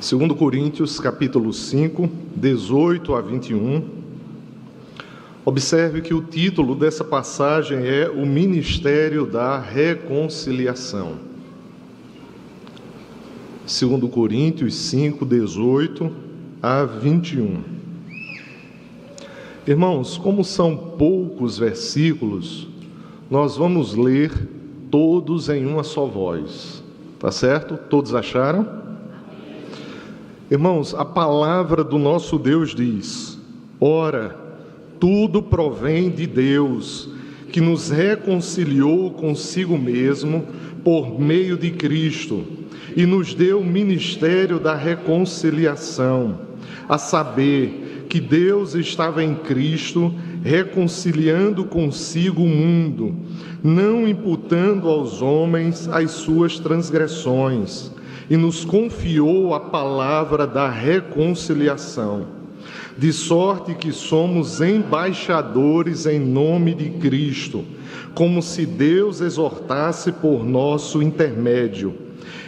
2 Coríntios, capítulo 5, 18 a 21. Observe que o título dessa passagem é o Ministério da Reconciliação. 2 Coríntios 5, 18 a 21. Irmãos, como são poucos versículos, nós vamos ler todos em uma só voz. Tá certo? Todos acharam? Irmãos, a palavra do nosso Deus diz: ora, tudo provém de Deus, que nos reconciliou consigo mesmo por meio de Cristo e nos deu o ministério da reconciliação, a saber, que Deus estava em Cristo reconciliando consigo o mundo, não imputando aos homens as suas transgressões, e nos confiou a palavra da reconciliação, de sorte que somos embaixadores em nome de Cristo, como se Deus exortasse por nosso intermédio.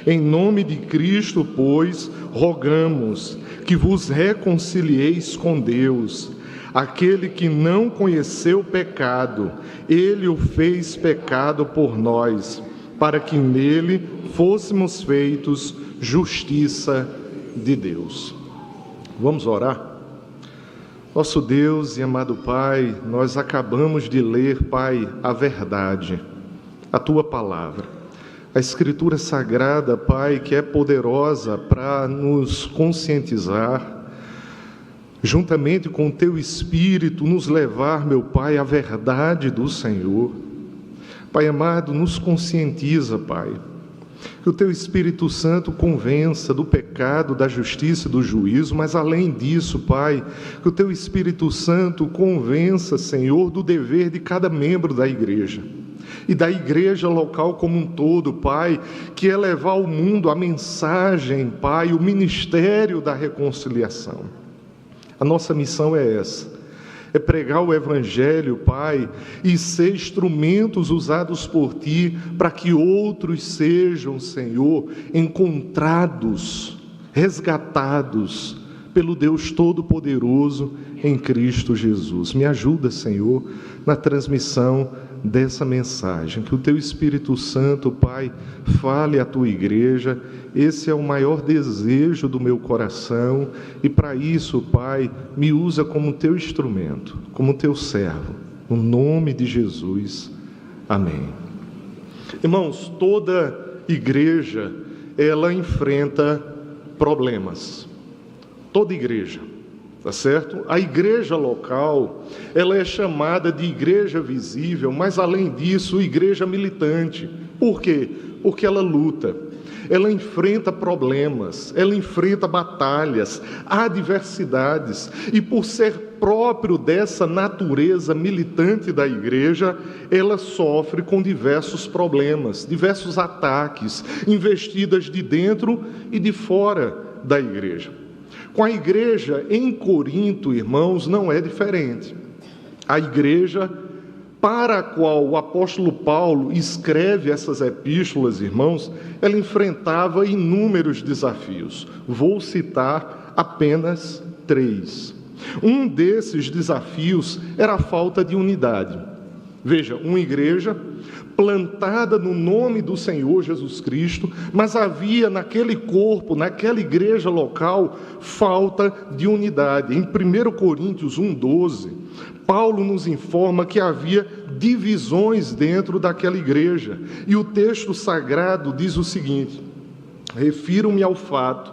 Em nome de Cristo, pois, rogamos que vos reconcilieis com Deus. Aquele que não conheceu o pecado, Ele o fez pecado por nós, para que nele fôssemos feitos justiça de Deus. Vamos orar? Nosso Deus e amado Pai, nós acabamos de ler, Pai, a verdade, a Tua palavra, a Escritura Sagrada, Pai, que é poderosa para nos conscientizar, juntamente com o Teu Espírito, nos levar, meu Pai, à verdade do Senhor. Pai amado, nos conscientiza, Pai, que o Teu Espírito Santo convença do pecado, da justiça e do juízo, mas além disso, Pai, que o Teu Espírito Santo convença, Senhor, do dever de cada membro da igreja e da igreja local como um todo, Pai, que é levar ao mundo a mensagem, Pai, o ministério da reconciliação. A nossa missão é essa. É pregar o Evangelho, Pai, e ser instrumentos usados por Ti para que outros sejam, Senhor, encontrados, resgatados pelo Deus Todo-Poderoso em Cristo Jesus. Me ajuda, Senhor, na transmissão dessa mensagem. Que o Teu Espírito Santo, Pai, fale à Tua igreja. Esse é o maior desejo do meu coração, e para isso, Pai, me usa como Teu instrumento, como Teu servo, no nome de Jesus, amém. Irmãos, toda igreja, ela enfrenta problemas, toda igreja, tá certo? A igreja local, ela é chamada de igreja visível, mas além disso, igreja militante. Por quê? Porque ela luta. Ela enfrenta problemas, ela enfrenta batalhas, adversidades, e por ser próprio dessa natureza militante da igreja, ela sofre com diversos problemas, diversos ataques, investidas de dentro e de fora da igreja. Com a igreja em Corinto, irmãos, não é diferente. A igreja para a qual o apóstolo Paulo escreve essas epístolas, irmãos, ela enfrentava inúmeros desafios. Vou citar apenas 3. Um desses desafios era a falta de unidade. Veja, uma igreja plantada no nome do Senhor Jesus Cristo, mas havia naquele corpo, naquela igreja local, falta de unidade. Em 1 Coríntios 1,12, Paulo nos informa que havia divisões dentro daquela igreja. E o texto sagrado diz o seguinte: refiro-me ao fato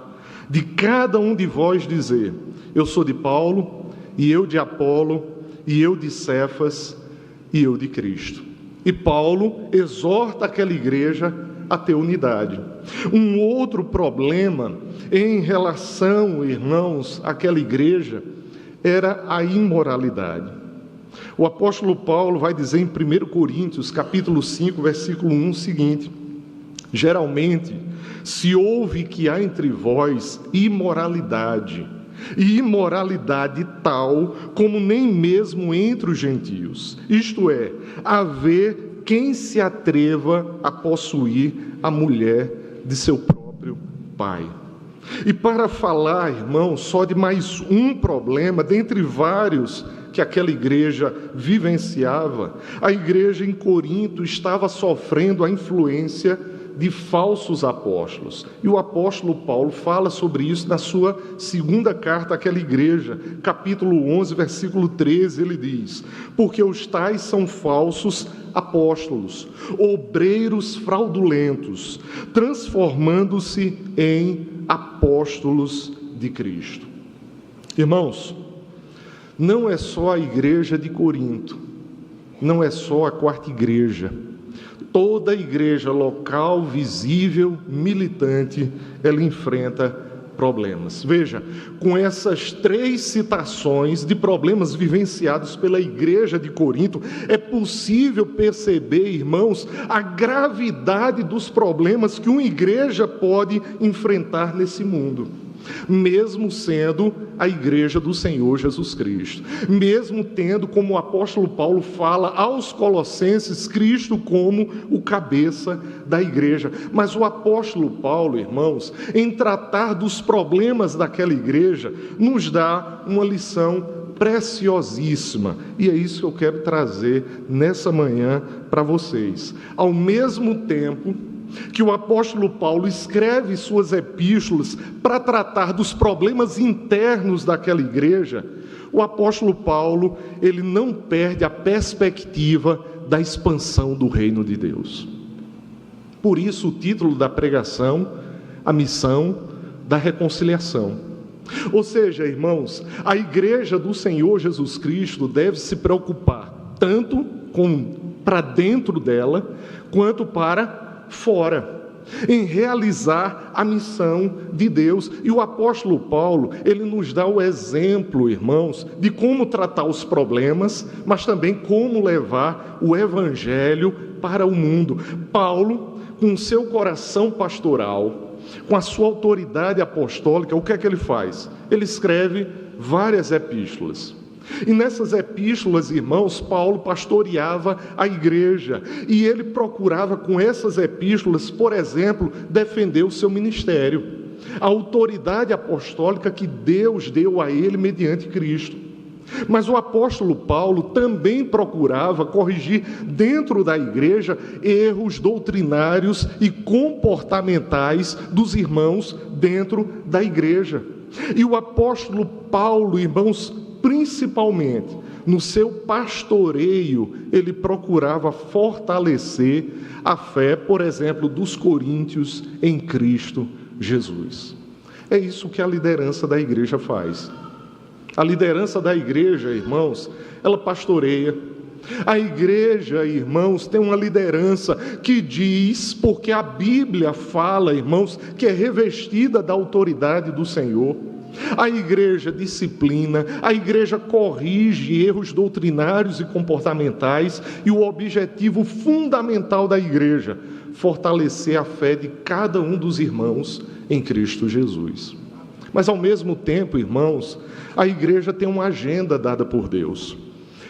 de cada um de vós dizer: eu sou de Paulo, e eu de Apolo, e eu de Cefas, e eu de Cristo. E Paulo exorta aquela igreja a ter unidade. Um outro problema em relação, irmãos, àquela igreja era a imoralidade. O apóstolo Paulo vai dizer em 1 Coríntios, capítulo 5, versículo 1, o seguinte: geralmente se ouve que há entre vós imoralidade, e imoralidade tal como nem mesmo entre os gentios, isto é, haver quem se atreva a possuir a mulher de seu próprio pai. E para falar, irmão, só de mais um problema, dentre vários que aquela igreja vivenciava, a igreja em Corinto estava sofrendo a influência de falsos apóstolos. E o apóstolo Paulo fala sobre isso na sua segunda carta àquela igreja, capítulo 11, versículo 13, ele diz: porque os tais são falsos apóstolos, obreiros fraudulentos, transformando-se em apóstolos de Cristo. Irmãos, não é só a igreja de Corinto, não é só a quarta igreja. Toda a igreja local, visível, militante, ela enfrenta problemas. Veja, com essas 3 citações de problemas vivenciados pela igreja de Corinto, é possível perceber, irmãos, a gravidade dos problemas que uma igreja pode enfrentar nesse mundo. Mesmo sendo a igreja do Senhor Jesus Cristo, mesmo tendo, como o apóstolo Paulo fala aos Colossenses, Cristo como o cabeça da igreja. Mas o apóstolo Paulo, irmãos, em tratar dos problemas daquela igreja, nos dá uma lição preciosíssima, e é isso que eu quero trazer nessa manhã para vocês. Ao mesmo tempo que o apóstolo Paulo escreve suas epístolas para tratar dos problemas internos daquela igreja, o apóstolo Paulo, ele não perde a perspectiva da expansão do reino de Deus. Por isso o título da pregação, a missão da reconciliação. Ou seja, irmãos, a igreja do Senhor Jesus Cristo deve se preocupar tanto para dentro dela, quanto para fora, em realizar a missão de Deus. E o apóstolo Paulo, ele nos dá o exemplo, irmãos, de como tratar os problemas, mas também como levar o evangelho para o mundo. Paulo, com seu coração pastoral, com a sua autoridade apostólica, o que é que ele faz? Ele escreve várias epístolas. E nessas epístolas, irmãos, Paulo pastoreava a igreja, e ele procurava com essas epístolas, por exemplo, defender o seu ministério, a autoridade apostólica que Deus deu a ele mediante Cristo. Mas o apóstolo Paulo também procurava corrigir dentro da igreja erros doutrinários e comportamentais dos irmãos dentro da igreja. E o apóstolo Paulo, irmãos, principalmente no seu pastoreio, ele procurava fortalecer a fé, por exemplo, dos coríntios em Cristo Jesus. É isso que a liderança da igreja faz. A liderança da igreja, irmãos, ela pastoreia. A igreja, irmãos, tem uma liderança que diz, porque a Bíblia fala, irmãos, que é revestida da autoridade do Senhor. A igreja disciplina, a igreja corrige erros doutrinários e comportamentais, e o objetivo fundamental da igreja, fortalecer a fé de cada um dos irmãos em Cristo Jesus. Mas ao mesmo tempo, irmãos, a igreja tem uma agenda dada por Deus.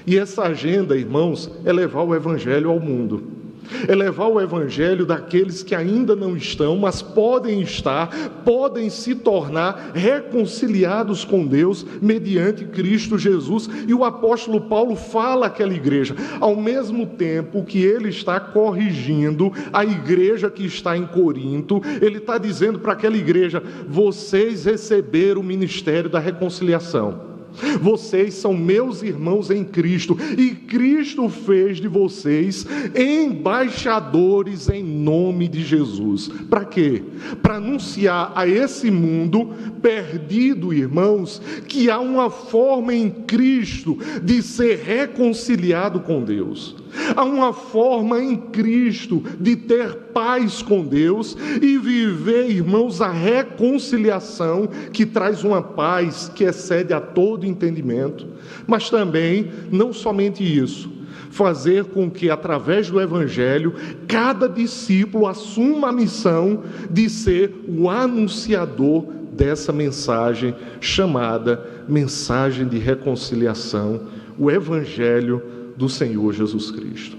E essa agenda, irmãos, é levar o evangelho ao mundo. É levar o evangelho daqueles que ainda não estão, mas podem estar, podem se tornar reconciliados com Deus mediante Cristo Jesus. E o apóstolo Paulo fala àquela igreja, ao mesmo tempo que ele está corrigindo a igreja que está em Corinto, ele está dizendo para aquela igreja: vocês receberam o ministério da reconciliação. Vocês são meus irmãos em Cristo, e Cristo fez de vocês embaixadores em nome de Jesus. Para quê? Para anunciar a esse mundo perdido, irmãos, que há uma forma em Cristo de ser reconciliado com Deus. Há uma forma em Cristo de ter paz com Deus e viver, irmãos, a reconciliação que traz uma paz que excede a todo entendimento. Mas também, não somente isso, fazer com que, através do Evangelho, cada discípulo assuma a missão de ser o anunciador dessa mensagem chamada mensagem de reconciliação, o Evangelho do Senhor Jesus Cristo.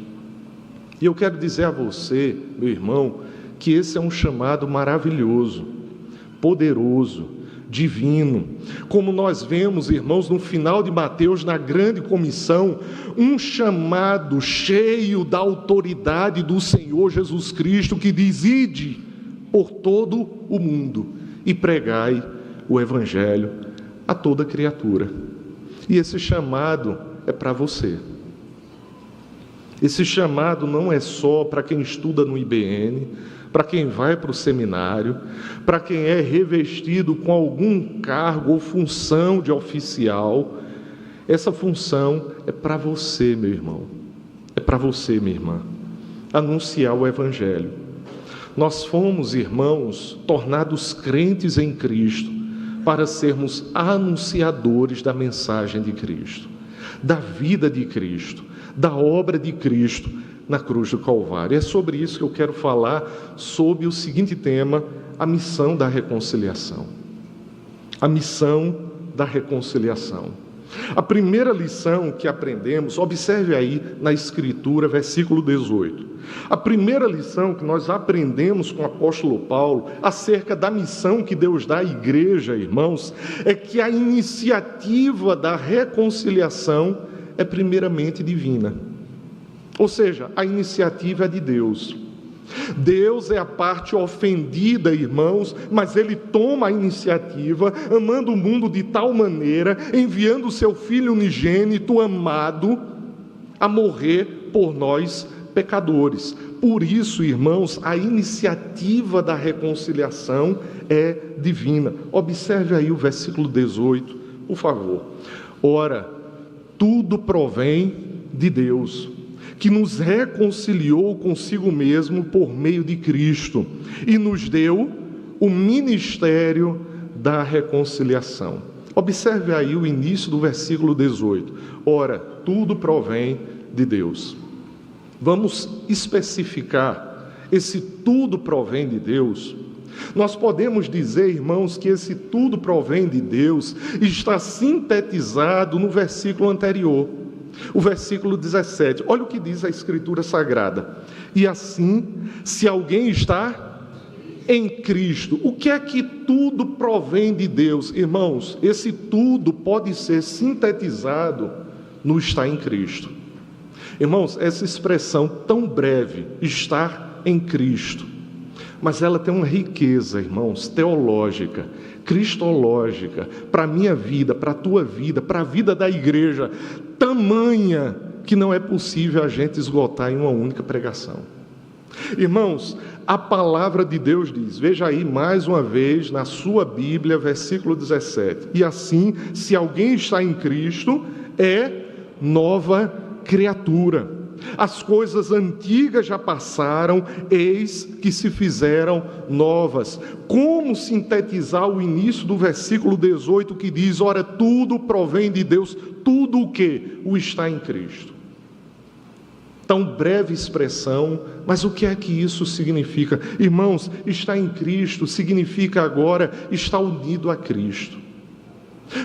E eu quero dizer a você, meu irmão, que esse é um chamado maravilhoso, poderoso, divino. Como nós vemos, irmãos, no final de Mateus, na grande comissão, um chamado cheio da autoridade do Senhor Jesus Cristo, que diz: ide por todo o mundo e pregai o Evangelho a toda criatura. E esse chamado é para você. Esse chamado não é só para quem estuda no IBN, para quem vai para o seminário, para quem é revestido com algum cargo ou função de oficial. Essa função é para você, meu irmão. É para você, minha irmã. Anunciar o Evangelho. Nós fomos, irmãos, tornados crentes em Cristo para sermos anunciadores da mensagem de Cristo, da vida de Cristo, da obra de Cristo na cruz do Calvário. É sobre isso que eu quero falar, sob o seguinte tema: a missão da reconciliação. A missão da reconciliação. A primeira lição que aprendemos, observe aí na Escritura, versículo 18. A primeira lição que nós aprendemos com o apóstolo Paulo acerca da missão que Deus dá à igreja, irmãos, é que a iniciativa da reconciliação é primeiramente divina. Ou seja, a iniciativa é de Deus. Deus é a parte ofendida, irmãos, mas Ele toma a iniciativa, amando o mundo de tal maneira, enviando o seu Filho unigênito, amado, a morrer por nós, pecadores. Por isso, irmãos, a iniciativa da reconciliação é divina. Observe aí o versículo 18, por favor. Ora, tudo provém de Deus, que nos reconciliou consigo mesmo por meio de Cristo e nos deu o ministério da reconciliação. Observe aí o início do versículo 18. Ora, tudo provém de Deus. Vamos especificar esse tudo provém de Deus. Nós podemos dizer, irmãos, que esse tudo provém de Deus está sintetizado no versículo anterior. O versículo 17, olha o que diz a Escritura Sagrada: e assim, se alguém está em Cristo. O que é que tudo provém de Deus? Irmãos, esse tudo pode ser sintetizado no estar em Cristo. Irmãos, essa expressão tão breve, estar em Cristo, mas ela tem uma riqueza, irmãos, teológica, cristológica, para a minha vida, para a tua vida, para a vida da igreja, tamanha que não é possível a gente esgotar em uma única pregação. Irmãos, a palavra de Deus diz, veja aí mais uma vez na sua Bíblia, versículo 17, e assim, se alguém está em Cristo, é nova criatura. As coisas antigas já passaram, eis que se fizeram novas. Como sintetizar o início do versículo 18 que diz, ora, tudo provém de Deus, tudo o que? O está em Cristo. Tão breve expressão, mas o que é que isso significa? Irmãos, estar em Cristo significa agora estar unido a Cristo.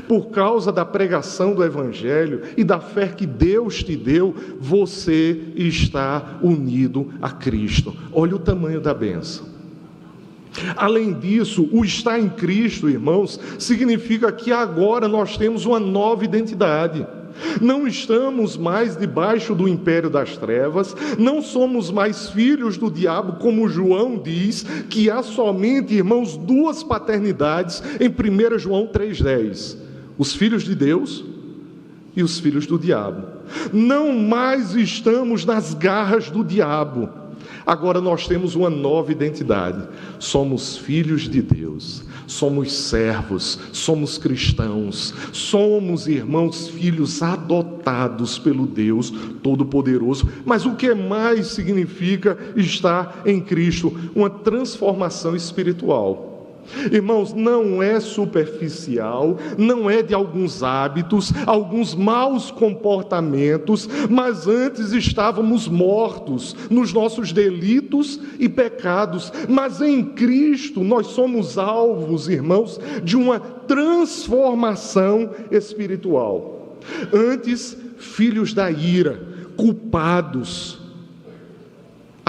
Por causa da pregação do Evangelho e da fé que Deus te deu, você está unido a Cristo. Olha o tamanho da bênção. Além disso, o estar em Cristo, irmãos, significa que agora nós temos uma nova identidade. Não estamos mais debaixo do império das trevas, não somos mais filhos do diabo, como João diz, que há somente, irmãos, duas paternidades em 1 João 3,10, os filhos de Deus e os filhos do diabo. Não mais estamos nas garras do diabo, agora nós temos uma nova identidade, somos filhos de Deus. Somos servos, somos cristãos, somos, irmãos, filhos adotados pelo Deus Todo-Poderoso. Mas o que mais significa estar em Cristo? Uma transformação espiritual. Irmãos, não é superficial, não é de alguns hábitos, alguns maus comportamentos, mas antes estávamos mortos nos nossos delitos e pecados, mas em Cristo nós somos alvos, irmãos, de uma transformação espiritual. Antes, filhos da ira, culpados,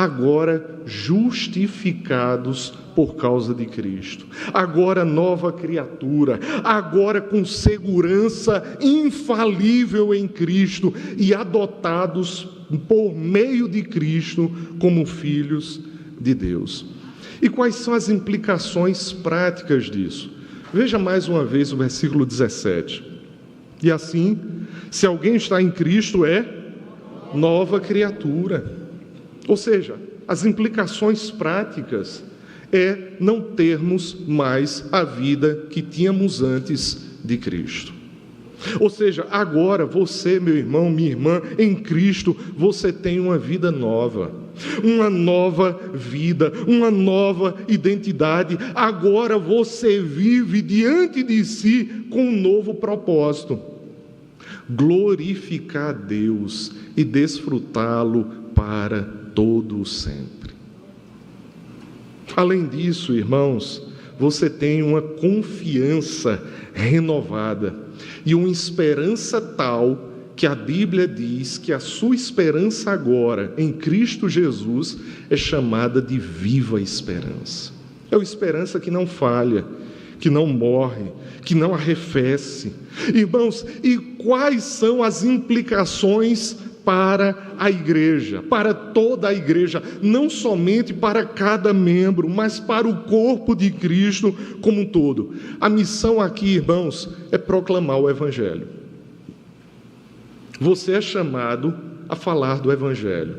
agora justificados por causa de Cristo, agora nova criatura, agora com segurança infalível em Cristo e adotados por meio de Cristo como filhos de Deus. E quais são as implicações práticas disso? Veja mais uma vez o versículo 17. E assim, se alguém está em Cristo, é nova criatura. Ou seja, as implicações práticas é não termos mais a vida que tínhamos antes de Cristo. Ou seja, agora você, meu irmão, minha irmã, em Cristo, você tem uma vida nova. Uma nova vida, uma nova identidade. Agora você vive diante de si com um novo propósito: glorificar a Deus e desfrutá-lo para todo o sempre. Além disso, irmãos, você tem uma confiança renovada e uma esperança tal que a Bíblia diz que a sua esperança agora em Cristo Jesus é chamada de viva esperança. É uma esperança que não falha, que não morre, que não arrefece. Irmãos, e quais são as implicações para a igreja, para toda a igreja, não somente para cada membro, mas para o corpo de Cristo como um todo? A missão aqui, irmãos, é proclamar o Evangelho. Você é chamado a falar do Evangelho,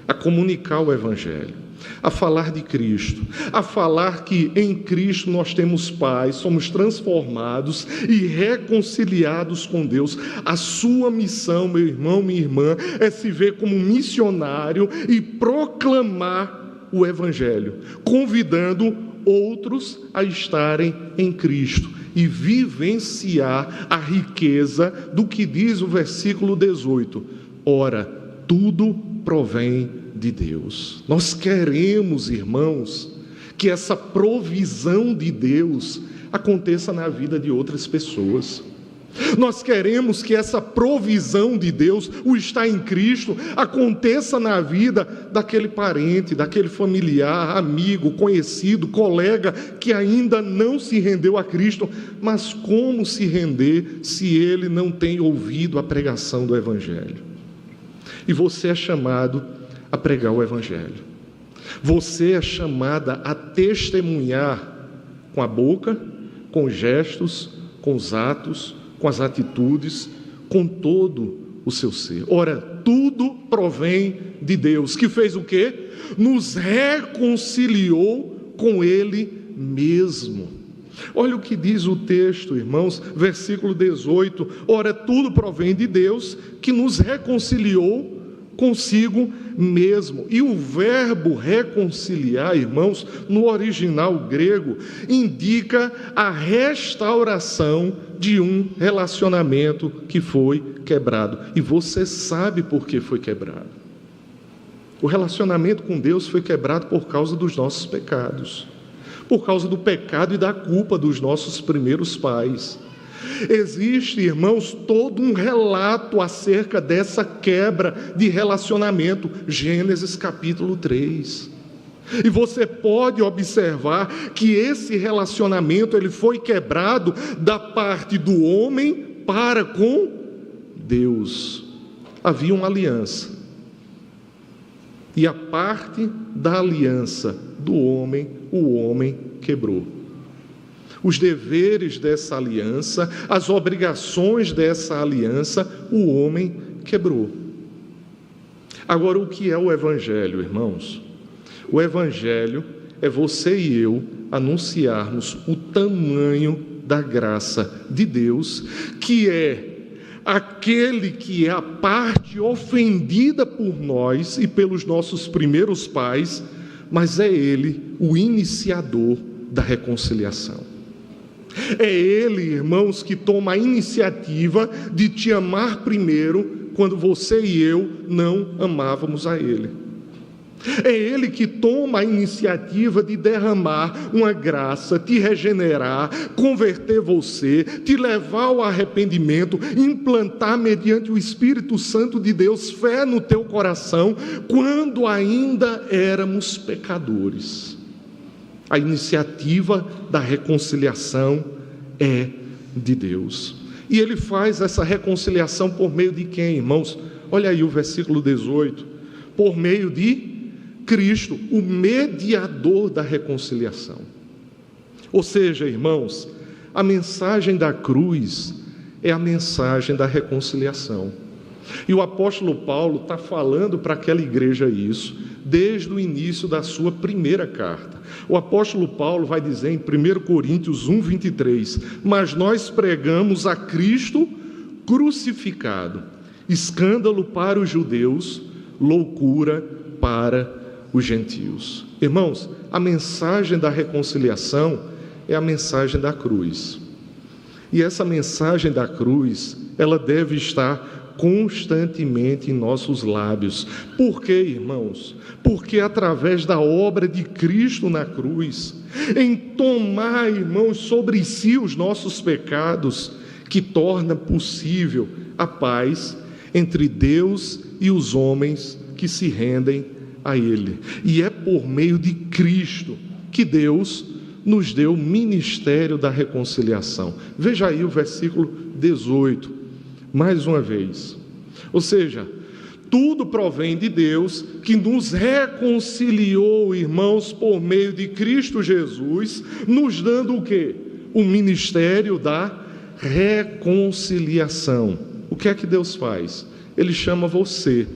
a comunicar o Evangelho, a falar de Cristo, a falar que em Cristo nós temos paz, somos transformados e reconciliados com Deus. A sua missão, meu irmão, minha irmã, é se ver como missionário e proclamar o Evangelho, convidando outros a estarem em Cristo e vivenciar a riqueza do que diz o versículo 18. Ora, tudo provém de Deus. Nós queremos, irmãos, que essa provisão de Deus aconteça na vida de outras pessoas. Nós queremos que essa provisão de Deus, o estar em Cristo, aconteça na vida daquele parente, daquele familiar, amigo, conhecido, colega que ainda não se rendeu a Cristo. Mas como se render se ele não tem ouvido a pregação do Evangelho? E você é chamado a pregar o Evangelho. Você é chamada a testemunhar com a boca, com os gestos, com os atos, com as atitudes, com todo o seu ser. Ora, tudo provém de Deus, que fez o quê? Nos reconciliou com Ele mesmo. Olha o que diz o texto, irmãos, versículo 18. Ora, tudo provém de Deus, que nos reconciliou consigo mesmo. E o verbo reconciliar, irmãos, no original grego, indica a restauração de um relacionamento que foi quebrado. E você sabe por que foi quebrado. O relacionamento com Deus foi quebrado por causa dos nossos pecados, por causa do pecado e da culpa dos nossos primeiros pais. Existe, irmãos, todo um relato acerca dessa quebra de relacionamento, Gênesis capítulo 3. E você pode observar que esse relacionamento ele foi quebrado da parte do homem para com Deus. Havia uma aliança. E a parte da aliança do homem, o homem quebrou. Os deveres dessa aliança, as obrigações dessa aliança, o homem quebrou. Agora, o que é o Evangelho, irmãos? O Evangelho é você e eu anunciarmos o tamanho da graça de Deus, que é aquele que é a parte ofendida por nós e pelos nossos primeiros pais, mas é Ele o iniciador da reconciliação. É Ele, irmãos, que toma a iniciativa de te amar primeiro, quando você e eu não amávamos a Ele. É Ele que toma a iniciativa de derramar uma graça, te regenerar, converter você, te levar ao arrependimento, implantar mediante o Espírito Santo de Deus fé no teu coração, quando ainda éramos pecadores. A iniciativa da reconciliação é de Deus. E Ele faz essa reconciliação por meio de quem, irmãos? Olha aí o versículo 18. Por meio de Cristo, o mediador da reconciliação. Ou seja, irmãos, a mensagem da cruz é a mensagem da reconciliação. E o apóstolo Paulo está falando para aquela igreja isso, desde o início da sua primeira carta. O apóstolo Paulo vai dizer em 1 Coríntios 1:23, mas nós pregamos a Cristo crucificado, escândalo para os judeus, loucura para os gentios. Irmãos, a mensagem da reconciliação é a mensagem da cruz. E essa mensagem da cruz, ela deve estar constantemente em nossos lábios. Por quê, irmãos? Porque através da obra de Cristo na cruz, em tomar, irmãos, sobre si os nossos pecados, que torna possível a paz entre Deus e os homens que se rendem a Ele. E é por meio de Cristo que Deus nos deu o ministério da reconciliação. Veja aí o versículo 18, mais uma vez. Ou seja, tudo provém de Deus, que nos reconciliou, irmãos, por meio de Cristo Jesus, nos dando o quê? O ministério da reconciliação. O que é que Deus faz? Ele chama você,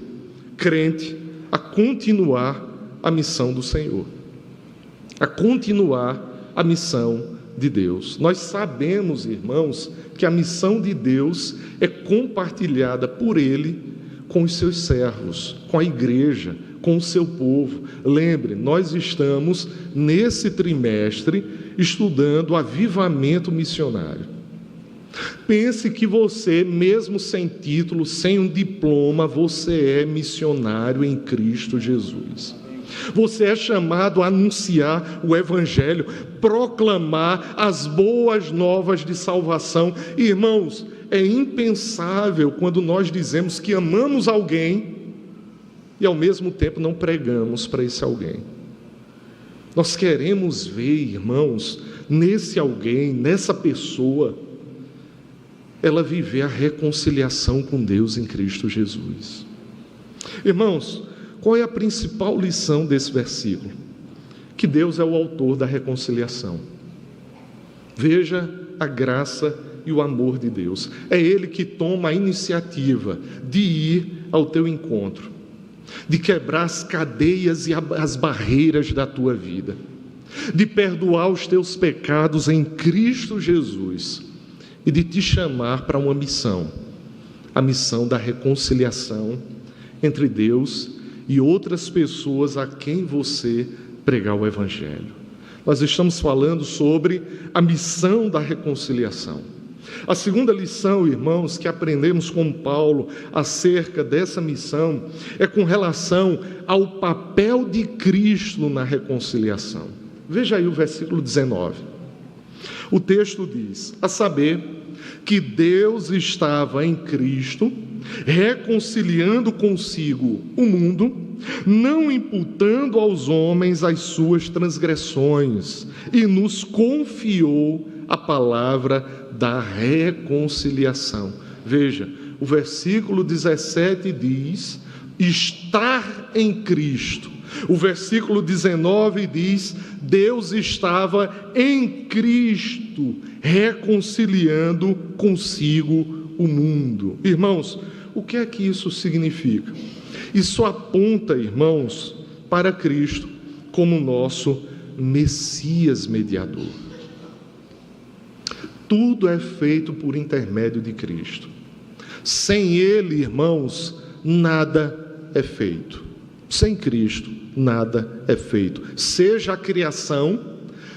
crente, a continuar a missão do Senhor, a continuar a missão de Deus. Nós sabemos, irmãos, que a missão de Deus é compartilhada por Ele com os seus servos, com a igreja, com o seu povo. Lembre, nós estamos nesse trimestre estudando avivamento missionário. Pense que você, mesmo sem título, sem um diploma, você é missionário em Cristo Jesus. Você é chamado a anunciar o Evangelho, proclamar as boas novas de salvação. Irmãos, é impensável quando nós dizemos que amamos alguém e ao mesmo tempo não pregamos para esse alguém. Nós queremos ver, irmãos, nesse alguém, nessa pessoa, ela viver a reconciliação com Deus em Cristo Jesus. Irmãos, qual é a principal lição desse versículo? Que Deus é o autor da reconciliação. Veja a graça e o amor de Deus. É Ele que toma a iniciativa de ir ao teu encontro, de quebrar as cadeias e as barreiras da tua vida, de perdoar os teus pecados em Cristo Jesus e de te chamar para uma missão, a missão da reconciliação entre Deus e outras pessoas a quem você pregar o Evangelho. Nós estamos falando sobre a missão da reconciliação. A segunda lição, irmãos, que aprendemos com Paulo acerca dessa missão é com relação ao papel de Cristo na reconciliação. Veja aí o versículo 19. O texto diz, a saber, que Deus estava em Cristo, reconciliando consigo o mundo, não imputando aos homens as suas transgressões, e nos confiou a palavra da reconciliação. Veja, o versículo 17 diz, estar em Cristo. O versículo 19 diz, Deus estava em Cristo, reconciliando consigo o mundo. Irmãos, o que é que isso significa? Isso aponta, irmãos, para Cristo como nosso Messias mediador. Tudo é feito por intermédio de Cristo. Sem Ele, irmãos, nada é feito. Sem Cristo, nada é feito. Seja a criação,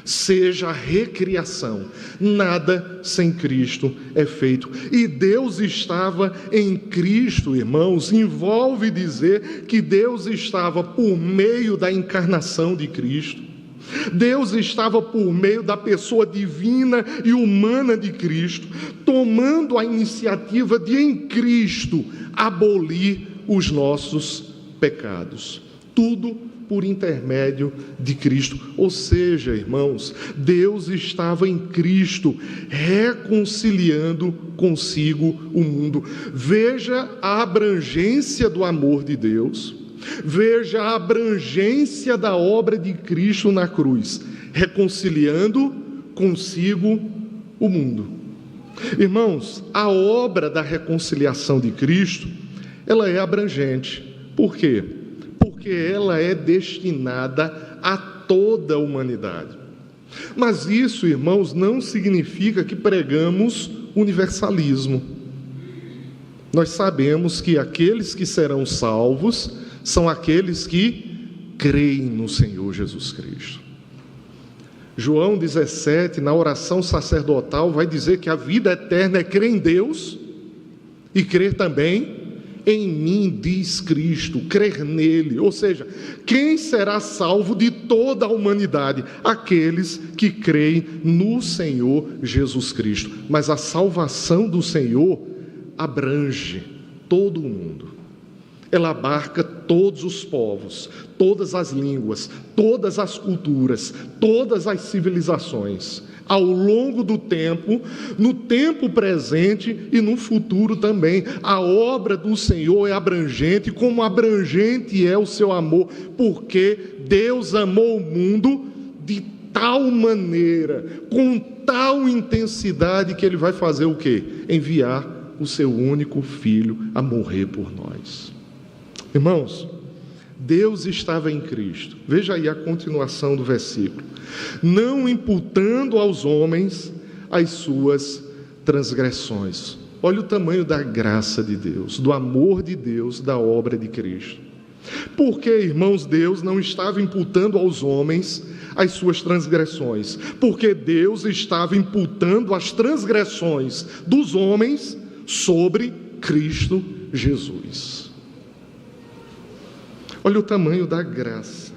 seja a recriação. Nada sem Cristo é feito. E Deus estava em Cristo, irmãos, envolve dizer que Deus estava por meio da encarnação de Cristo. Deus estava por meio da pessoa divina e humana de Cristo, tomando a iniciativa de, em Cristo, abolir os nossos pecados. Tudo por intermédio de Cristo. Ou seja, irmãos, Deus estava em Cristo, reconciliando consigo o mundo. Veja a abrangência do amor de Deus. Veja a abrangência da obra de Cristo na cruz, reconciliando consigo o mundo. Irmãos, a obra da reconciliação de Cristo, ela é abrangente. Por quê? Porque ela é destinada a toda a humanidade. Mas isso, irmãos, não significa que pregamos universalismo. Nós sabemos que aqueles que serão salvos são aqueles que creem no Senhor Jesus Cristo. João 17, na oração sacerdotal, vai dizer que a vida eterna é crer em Deus e crer também em mim, diz Cristo, crer nele. Ou seja, quem será salvo de toda a humanidade? Aqueles que creem no Senhor Jesus Cristo. Mas a salvação do Senhor abrange todo o mundo. Ela abarca todos os povos, todas as línguas, todas as culturas, todas as civilizações. Ao longo do tempo, no tempo presente e no futuro também. A obra do Senhor é abrangente, como abrangente é o seu amor, porque Deus amou o mundo de tal maneira, com tal intensidade, que Ele vai fazer o quê? Enviar o seu único Filho a morrer por nós. Irmãos, Deus estava em Cristo. Veja aí a continuação do versículo. Não imputando aos homens as suas transgressões. Olha o tamanho da graça de Deus, do amor de Deus, da obra de Cristo. Porque, irmãos, Deus não estava imputando aos homens as suas transgressões, porque Deus estava imputando as transgressões dos homens sobre Cristo Jesus. Olha o tamanho da graça.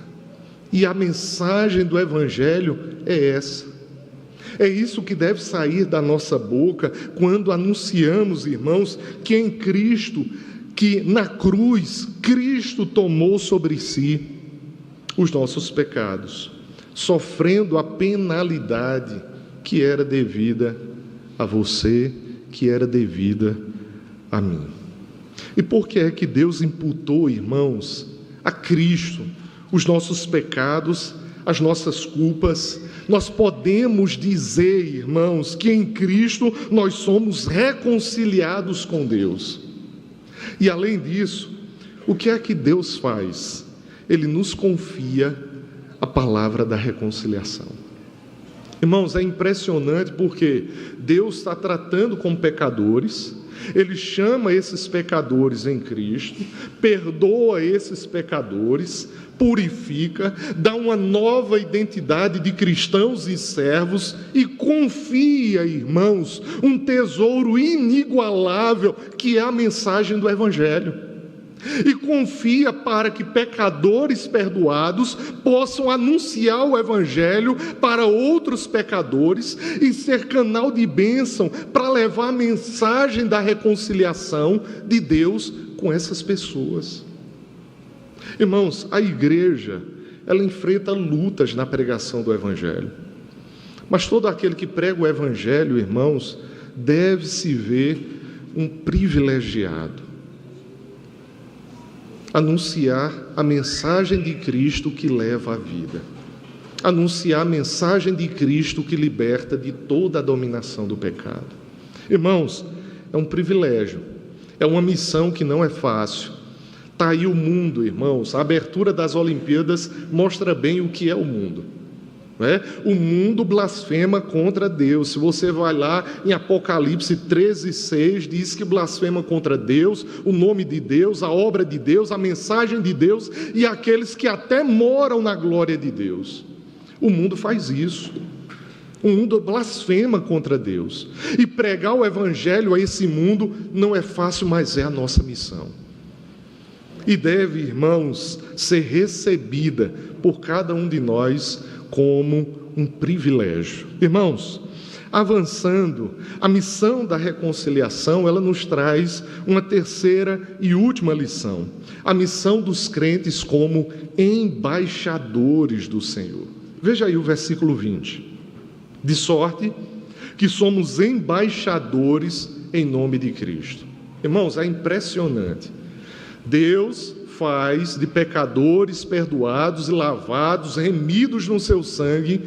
E a mensagem do Evangelho é essa. É isso que deve sair da nossa boca quando anunciamos, irmãos, que em Cristo, que na cruz, Cristo tomou sobre si os nossos pecados, sofrendo a penalidade que era devida a você, que era devida a mim. E por que é que Deus imputou, irmãos, a Cristo os nossos pecados, as nossas culpas? Nós podemos dizer, irmãos, que em Cristo nós somos reconciliados com Deus. E além disso, o que é que Deus faz? Ele nos confia a palavra da reconciliação. Irmãos, é impressionante porque Deus está tratando com pecadores. Ele chama esses pecadores em Cristo, perdoa esses pecadores, purifica, dá uma nova identidade de cristãos e servos e confia, irmãos, um tesouro inigualável que é a mensagem do Evangelho. E confia para que pecadores perdoados possam anunciar o Evangelho para outros pecadores e ser canal de bênção para levar a mensagem da reconciliação de Deus com essas pessoas. Irmãos, a igreja, ela enfrenta lutas na pregação do Evangelho. Mas todo aquele que prega o Evangelho, irmãos, deve se ver um privilegiado. Anunciar a mensagem de Cristo que leva à vida. Anunciar a mensagem de Cristo que liberta de toda a dominação do pecado. Irmãos, é um privilégio, é uma missão que não é fácil. Está aí o mundo, irmãos. A abertura das Olimpíadas mostra bem o que é o mundo. O mundo blasfema contra Deus. Se você vai lá em Apocalipse 13:6, diz que blasfema contra Deus, o nome de Deus, a obra de Deus, a mensagem de Deus e aqueles que até moram na glória de Deus. O mundo faz isso. O mundo blasfema contra Deus. E pregar o evangelho a esse mundo não é fácil, mas é a nossa missão. E deve, irmãos, ser recebida por cada um de nós como um privilégio. Irmãos, avançando, a missão da reconciliação, ela nos traz uma terceira e última lição. A missão dos crentes como embaixadores do Senhor. Veja aí o versículo 20. De sorte que somos embaixadores em nome de Cristo. Irmãos, é impressionante. Deus faz de pecadores perdoados e lavados, remidos no seu sangue,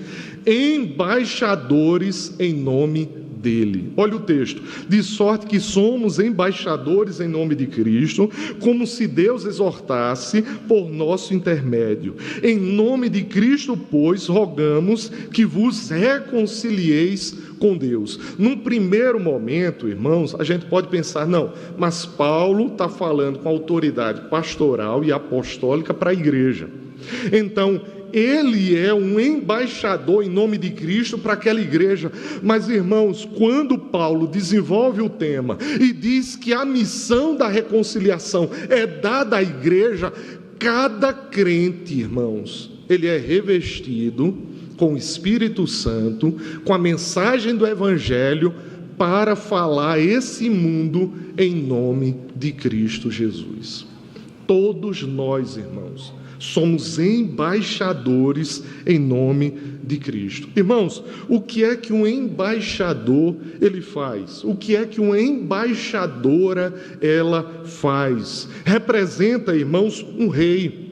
embaixadores em nome dele. Olha o texto. De sorte que somos embaixadores em nome de Cristo, como se Deus exortasse por nosso intermédio. Em nome de Cristo, pois, rogamos que vos reconcilieis com Deus. Num primeiro momento, irmãos, a gente pode pensar, não, mas Paulo está falando com autoridade pastoral e apostólica para a igreja. Então, ele é um embaixador em nome de Cristo para aquela igreja. Mas, irmãos, quando Paulo desenvolve o tema e diz que a missão da reconciliação é dada à igreja, cada crente, irmãos, ele é revestido com o Espírito Santo, com a mensagem do Evangelho, para falar a esse mundo em nome de Cristo Jesus. Todos nós, irmãos, somos embaixadores em nome de Cristo. Irmãos, o que é que um embaixador ele faz? O que é que uma embaixadora ela faz? Representa, irmãos, um rei.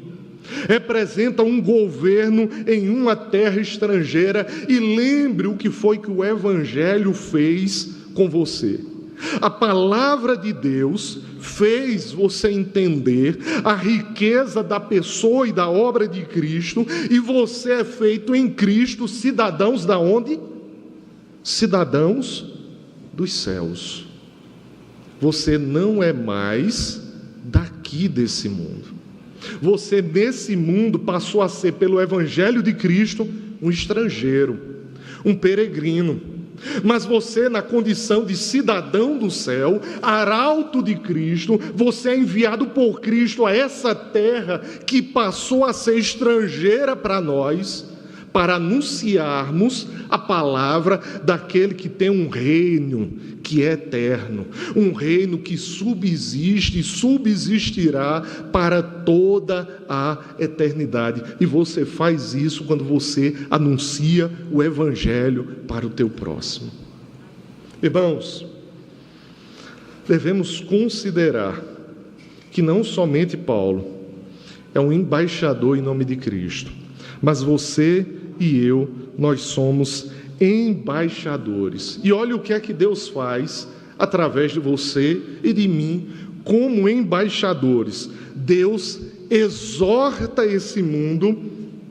Representa um governo em uma terra estrangeira. E lembre o que foi que o Evangelho fez com você. A palavra de Deus fez você entender a riqueza da pessoa e da obra de Cristo, e você é feito em Cristo cidadãos da onde? Cidadãos dos céus. Você não é mais daqui desse mundo. Você nesse mundo passou a ser, pelo Evangelho de Cristo, um estrangeiro, um peregrino. Mas você, na condição de cidadão do céu, arauto de Cristo, você é enviado por Cristo a essa terra que passou a ser estrangeira para nós, para anunciarmos a palavra daquele que tem um reino que é eterno, um reino que subsiste e subsistirá para toda a eternidade. E você faz isso quando você anuncia o Evangelho para o teu próximo. Irmãos, devemos considerar que não somente Paulo é um embaixador em nome de Cristo, mas você e eu, nós somos embaixadores. E olha o que é que Deus faz através de você e de mim como embaixadores. Deus exorta esse mundo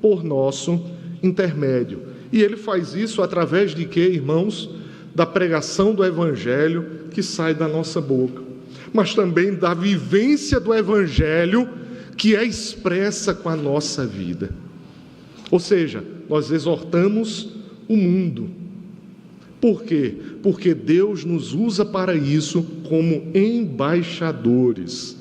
por nosso intermédio. E Ele faz isso através de quê, irmãos? Da pregação do Evangelho que sai da nossa boca, mas também da vivência do Evangelho que é expressa com a nossa vida. Ou seja, nós exortamos o mundo. Por quê? Porque Deus nos usa para isso como embaixadores.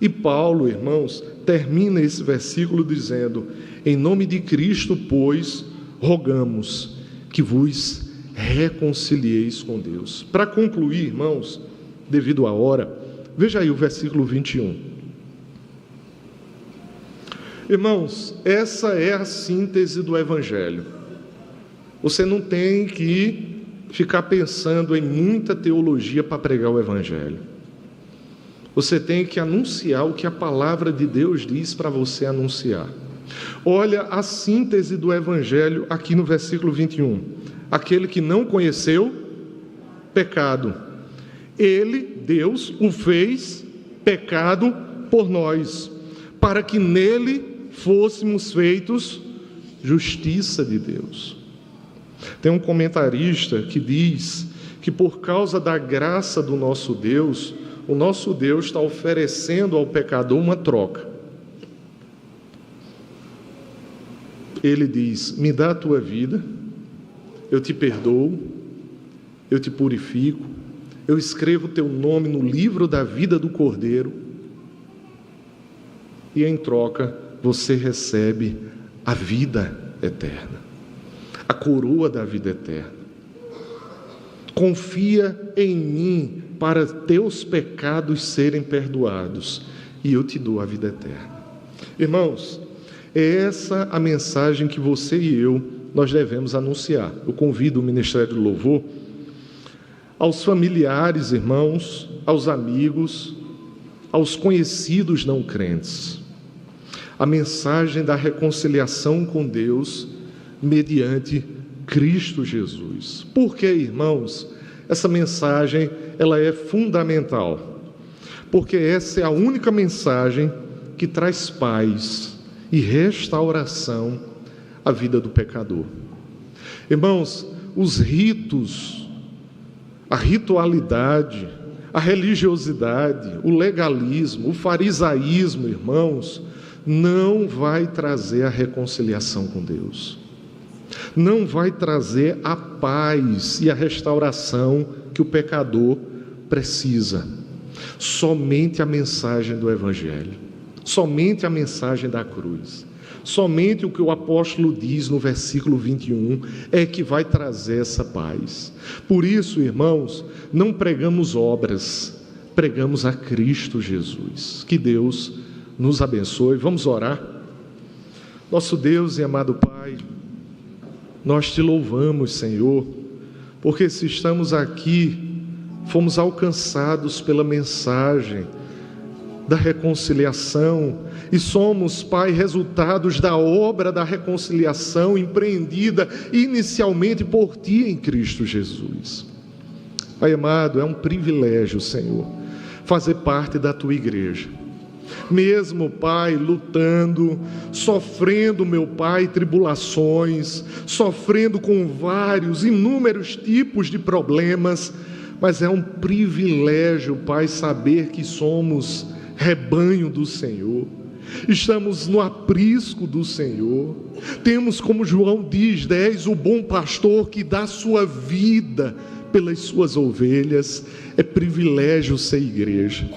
E Paulo, irmãos, termina esse versículo dizendo: em nome de Cristo, pois, rogamos que vos reconcilieis com Deus. Para concluir, irmãos, devido à hora, veja aí o versículo 21. Irmãos, essa é a síntese do Evangelho. Você não tem que ficar pensando em muita teologia para pregar o Evangelho. Você tem que anunciar o que a palavra de Deus diz para você anunciar. Olha a síntese do Evangelho aqui no versículo 21. Aquele que não conheceu pecado, Ele, Deus, o fez pecado por nós, para que nele fôssemos feitos justiça de Deus. Tem um comentarista que diz que por causa da graça do nosso Deus, o nosso Deus está oferecendo ao pecador uma troca. Ele diz: me dá a tua vida, eu te perdoo, eu te purifico, eu escrevo o teu nome no livro da vida do Cordeiro, e em troca você recebe a vida eterna, a coroa da vida eterna. Confia em mim para teus pecados serem perdoados, e eu te dou a vida eterna. Irmãos, é essa a mensagem que você e eu, nós devemos anunciar. Eu convido o Ministério do Louvor, aos familiares, irmãos, aos amigos, aos conhecidos não crentes, a mensagem da reconciliação com Deus mediante Cristo Jesus. Por que, irmãos, essa mensagem ela é fundamental? Porque essa é a única mensagem que traz paz e restauração à vida do pecador. Irmãos, os ritos, a ritualidade, a religiosidade, o legalismo, o farisaísmo, irmãos, não vai trazer a reconciliação com Deus. Não vai trazer a paz e a restauração que o pecador precisa. Somente a mensagem do Evangelho, somente a mensagem da cruz, somente o que o apóstolo diz no versículo 21 é que vai trazer essa paz. Por isso, irmãos, não pregamos obras, pregamos a Cristo Jesus. Que Deus nos abençoe. Vamos orar. Nosso Deus e amado Pai, nós te louvamos, Senhor, porque se estamos aqui, fomos alcançados pela mensagem da reconciliação, e somos, Pai, resultados da obra da reconciliação empreendida inicialmente por Ti em Cristo Jesus. Pai amado, é um privilégio, Senhor, fazer parte da Tua igreja. Mesmo, Pai, lutando, sofrendo, meu Pai, tribulações, sofrendo com vários, inúmeros tipos de problemas, mas é um privilégio, Pai, saber que somos rebanho do Senhor, estamos no aprisco do Senhor, temos, como João diz, 10, o bom pastor que dá sua vida pelas suas ovelhas. É privilégio ser igreja,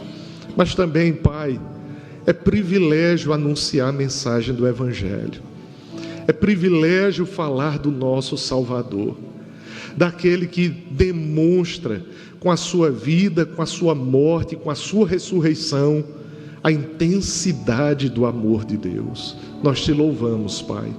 mas também, Pai, é privilégio anunciar a mensagem do Evangelho, é privilégio falar do nosso Salvador, daquele que demonstra com a sua vida, com a sua morte, com a sua ressurreição, a intensidade do amor de Deus. Nós te louvamos, Pai,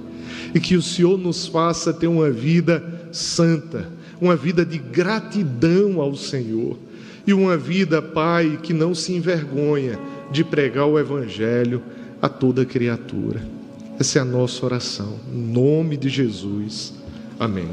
e que o Senhor nos faça ter uma vida santa, uma vida de gratidão ao Senhor, e uma vida, Pai, que não se envergonha de pregar o Evangelho a toda criatura. Essa é a nossa oração, em nome de Jesus. Amém.